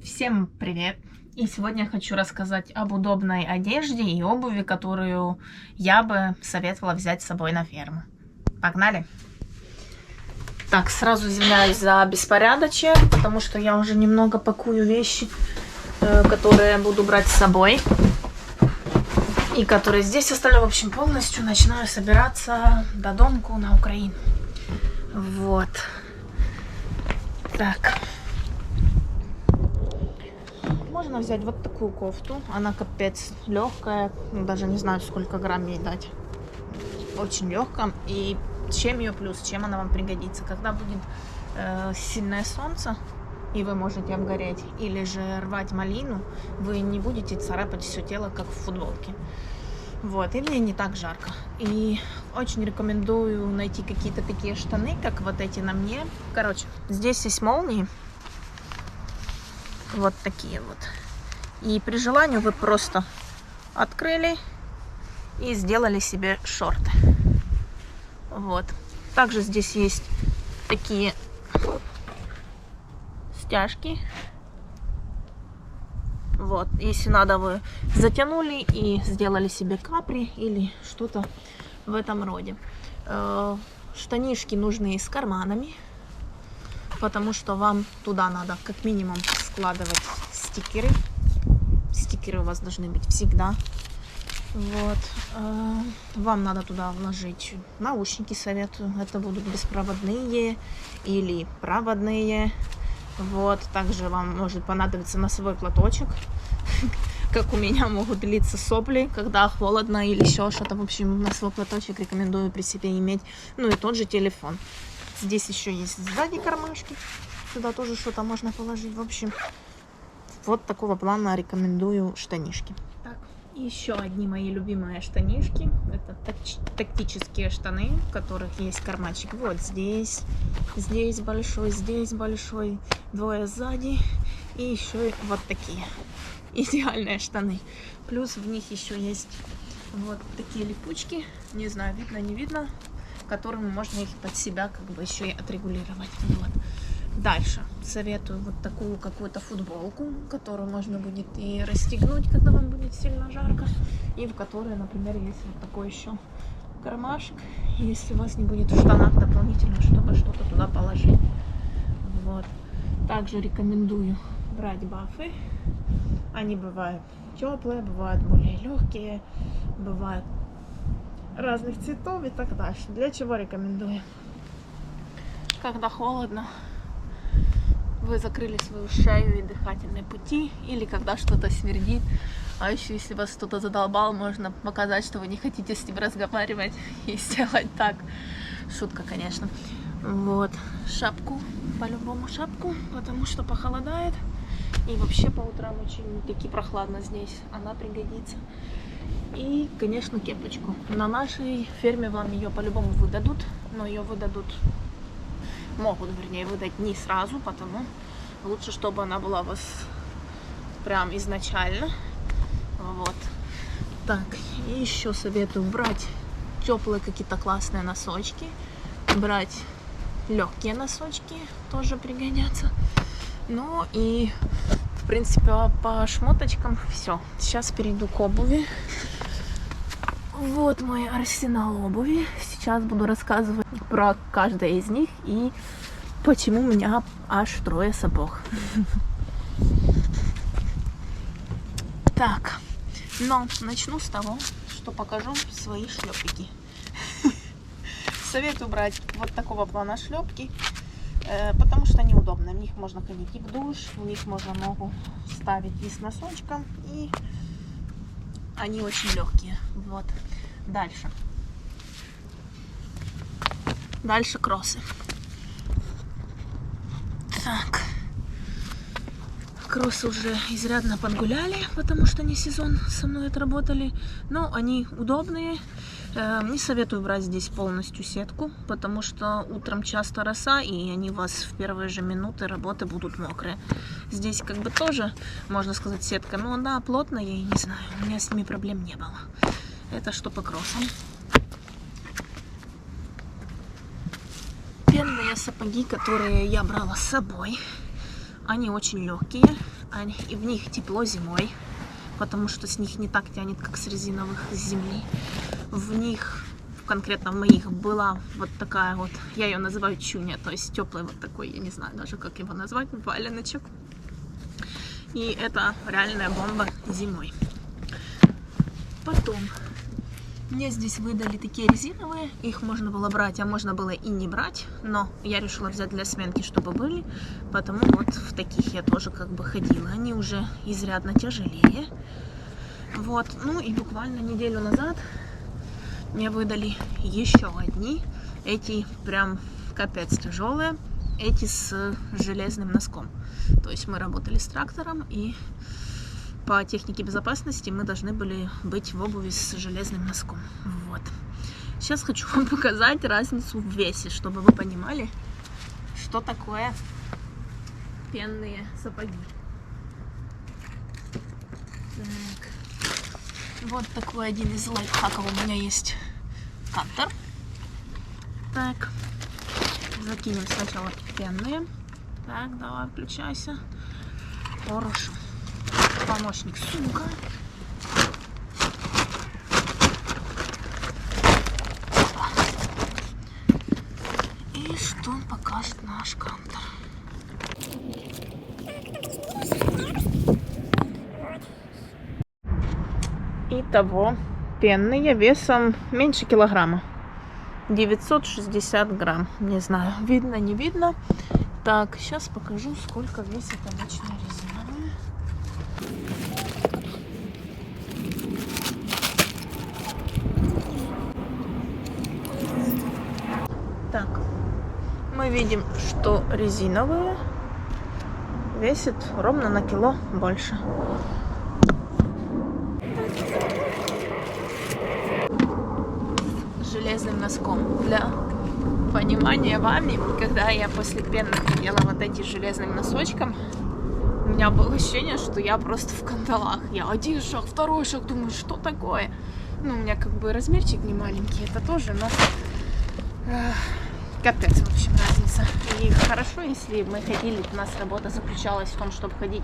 Всем привет! И сегодня я хочу рассказать об удобной одежде и обуви, которую я бы советовала взять с собой на ферму. Погнали! Так, сразу извиняюсь за беспорядочие, потому что я уже немного пакую вещи, которые буду брать с собой. И которые здесь оставлю, в общем, полностью начинаю собираться додому на Украину. Вот. Так. Можно взять вот такую кофту. Она капец легкая. Даже не знаю, сколько грамм ей дать. Очень легкая. И чем ее плюс? Чем она вам пригодится? Когда будет сильное солнце, и вы можете обгореть, или же рвать малину, вы не будете царапать все тело, как в футболке. Вот, и мне не так жарко. И очень рекомендую найти какие-то такие штаны, как вот эти на мне. Короче, здесь есть молнии. Вот такие вот. И при желании вы просто открыли и сделали себе шорты. Вот. Также здесь есть такие стяжки. Вот. Если надо, вы затянули и сделали себе капри или что-то в этом роде. Штанишки нужны с карманами, потому что вам туда надо как минимум складывать стикеры. Стикеры у вас должны быть всегда. Вот. Вам надо туда вложить наушники, советую. Это будут беспроводные или проводные. Вот. Также вам может понадобиться носовой платочек. Как у меня могут длиться сопли, когда холодно или еще что-то. В общем, носовой платочек рекомендую при себе иметь. Ну и тот же телефон. Здесь еще есть сзади кармашки. Сюда тоже что-то можно положить. В общем, вот такого плана рекомендую штанишки. Так, еще одни мои любимые штанишки. Это тактические штаны, в которых есть карманчик. Вот здесь большой, двое сзади. И еще и вот такие идеальные штаны. Плюс в них еще есть вот такие липучки. Не знаю, видно, не видно. Которыми можно их под себя как бы еще и отрегулировать. Вот. Дальше советую вот такую какую-то футболку, которую можно будет и расстегнуть, когда вам будет сильно жарко, и в которой, например, есть вот такой еще кармашек, если у вас не будет в штанах дополнительно, чтобы что-то туда положить. Вот. Также рекомендую брать бафы. Они бывают теплые, бывают более легкие, бывают разных цветов и так дальше. Для чего рекомендую? Когда холодно, вы закрыли свою шею и дыхательные пути, или когда что-то смердит, а еще если вас кто-то задолбал, можно показать, что вы не хотите с ним разговаривать и сделать так. Шутка, конечно. Вот. Шапку, по-любому шапку, потому что похолодает. И вообще по утрам очень-таки прохладно здесь, она пригодится. И, конечно, кепочку. На нашей ферме вам ее по-любому выдадут, но ее могут, вернее, выдать не сразу, потому лучше, чтобы она была у вас прям изначально. Вот. Так, и еще советую брать теплые какие-то классные носочки, брать легкие носочки, тоже пригодятся. Ну и, в принципе, по шмоточкам все. Сейчас перейду к обуви. Вот мой арсенал обуви. Сейчас буду рассказывать про каждое из них и почему у меня аж 3 сапог. Так, но начну с того, что покажу свои шлепки. Советую брать вот такого плана шлепки, потому что они удобные. В них можно ходить и в душ, в них можно ногу ставить и с носочком, и они очень легкие. Вот. Дальше кроссы. Так. Кроссы уже изрядно подгуляли, потому что не сезон со мной отработали. Но они удобные. Не советую брать здесь полностью сетку, потому что утром часто роса, и они у вас в первые же минуты работы будут мокрые. Здесь как бы тоже, можно сказать, сетка, но она плотная, я не знаю, у меня с ними проблем не было. Это что по кроссам. Пенные сапоги, которые я брала с собой, они очень легкие, и в них тепло зимой, потому что с них не так тянет, как с резиновых с земли. В них, конкретно в моих, была вот такая вот, я ее называю чуня, то есть теплый вот такой, я не знаю даже, как его назвать, валеночек. И это реальная бомба зимой. Потом мне здесь выдали такие резиновые, их можно было брать, а можно было и не брать, но я решила взять для сменки, чтобы были, потому вот в таких я тоже как бы ходила. Они уже изрядно тяжелее. Вот, ну и буквально неделю назад мне выдали еще одни, эти прям капец тяжелые, эти с железным носком. То есть мы работали с трактором, и по технике безопасности мы должны были быть в обуви с железным носком. Вот. Сейчас хочу вам показать разницу в весе, чтобы вы понимали, что такое пенные сапоги. Так. Вот такой один из лайфхаков у меня есть кантер. Так. Закинем сначала пенные. Так, давай, включайся. Хорошо. Помощник сумка. И что покажет наш кантер? Итого пенные весом меньше килограмма. 960 грамм. Не знаю, видно, не видно. Так, сейчас покажу, сколько весит обычная резиновая. Так, мы видим, что резиновые весит ровно на кило больше. Железным носком. Для понимания вами, когда я после пенных надела вот эти железным носочком, у меня было ощущение, что я просто в кандалах. Я один шаг, второй шаг, думаю, что такое? Ну, у меня как бы размерчик не маленький, это тоже, но капец, в общем, разница. И хорошо, если мы ходили, у нас работа заключалась в том, чтобы ходить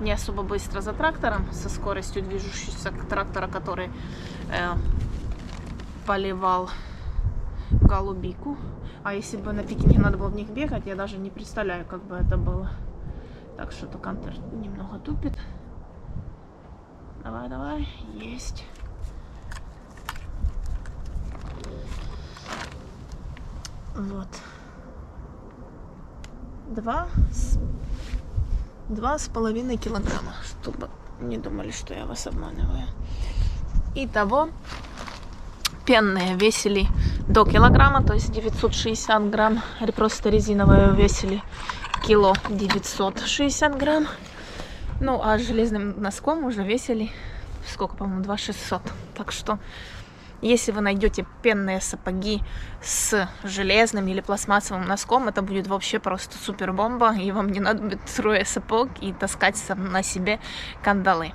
не особо быстро за трактором, со скоростью движущегося трактора, который поливал голубику. А если бы на пикнике надо было в них бегать, я даже не представляю, как бы это было. Так что кантер немного тупит. Давай, давай, есть. Вот. 2,5 килограмма, чтобы не думали, что я вас обманываю. Итого пенные весили до килограмма, то есть 960 грамм, просто резиновые весили кило 960 грамм. Ну, а железным носком уже весили, сколько, по-моему, 2,600. Так что, если вы найдете пенные сапоги с железным или пластмассовым носком, это будет вообще просто супер бомба, и вам не надо будет трое сапог и таскать на себе кандалы.